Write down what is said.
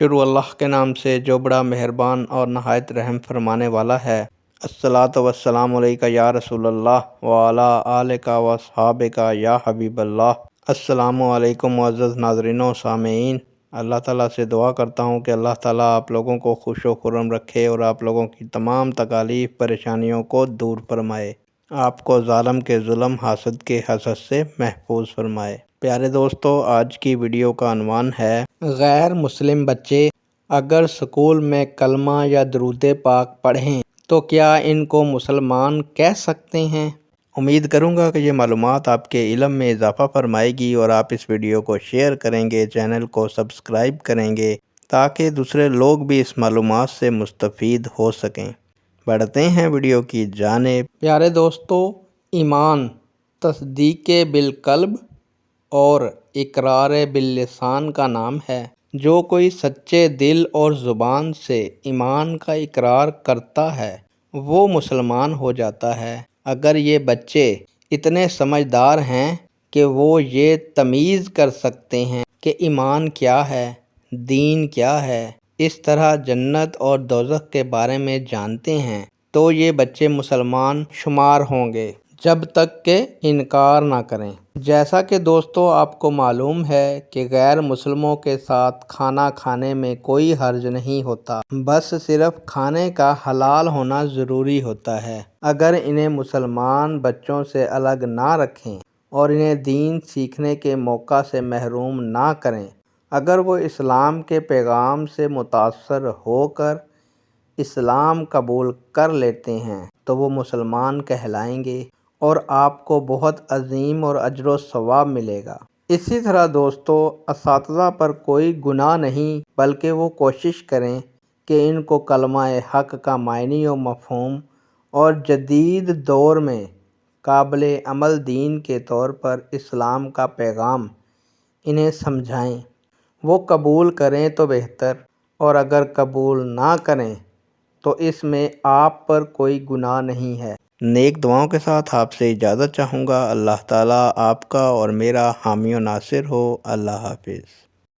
شروع اللہ کے نام سے جو بڑا مہربان اور نہایت رحم فرمانے والا ہے۔ الصلاۃ والسلام علیکہ یا رسول اللہ وعلی آلک واصحابک یا حبیب اللہ۔ السلام علیکم معزز ناظرین و سامعین، اللہ تعالیٰ سے دعا کرتا ہوں کہ اللہ تعالیٰ آپ لوگوں کو خوش و خرم رکھے اور آپ لوگوں کی تمام تکالیف پریشانیوں کو دور فرمائے، آپ کو ظالم کے ظلم، حاسد کے حسد سے محفوظ فرمائے۔ پیارے دوستو، آج کی ویڈیو کا عنوان ہے غیر مسلم بچے اگر سکول میں کلمہ یا درود پاک پڑھیں تو کیا ان کو مسلمان کہہ سکتے ہیں؟ امید کروں گا کہ یہ معلومات آپ کے علم میں اضافہ فرمائے گی اور آپ اس ویڈیو کو شیئر کریں گے، چینل کو سبسکرائب کریں گے تاکہ دوسرے لوگ بھی اس معلومات سے مستفید ہو سکیں۔ بڑھتے ہیں ویڈیو کی جانب۔ پیارے دوستو، ایمان تصدیق بالقلب اور اقرار باللسان کا نام ہے۔ جو کوئی سچے دل اور زبان سے ایمان کا اقرار کرتا ہے وہ مسلمان ہو جاتا ہے۔ اگر یہ بچے اتنے سمجھدار ہیں کہ وہ یہ تمیز کر سکتے ہیں کہ ایمان کیا ہے، دین کیا ہے، اس طرح جنت اور دوزخ کے بارے میں جانتے ہیں تو یہ بچے مسلمان شمار ہوں گے جب تک کہ انکار نہ کریں۔ جیسا کہ دوستو آپ کو معلوم ہے کہ غیر مسلموں کے ساتھ کھانا کھانے میں کوئی حرج نہیں ہوتا، بس صرف کھانے کا حلال ہونا ضروری ہوتا ہے۔ اگر انہیں مسلمان بچوں سے الگ نہ رکھیں اور انہیں دین سیکھنے کے موقع سے محروم نہ کریں، اگر وہ اسلام کے پیغام سے متاثر ہو کر اسلام قبول کر لیتے ہیں تو وہ مسلمان کہلائیں گے اور آپ کو بہت عظیم اور اجر و ثواب ملے گا۔ اسی طرح دوستو، اساتذہ پر کوئی گناہ نہیں بلکہ وہ کوشش کریں کہ ان کو کلمہ حق کا معنی و مفہوم اور جدید دور میں قابل عمل دین کے طور پر اسلام کا پیغام انہیں سمجھائیں۔ وہ قبول کریں تو بہتر، اور اگر قبول نہ کریں تو اس میں آپ پر کوئی گناہ نہیں ہے۔ نیک دعاؤں کے ساتھ آپ سے اجازت چاہوں گا۔ اللہ تعالیٰ آپ کا اور میرا حامی و ناصر ہو۔ اللہ حافظ۔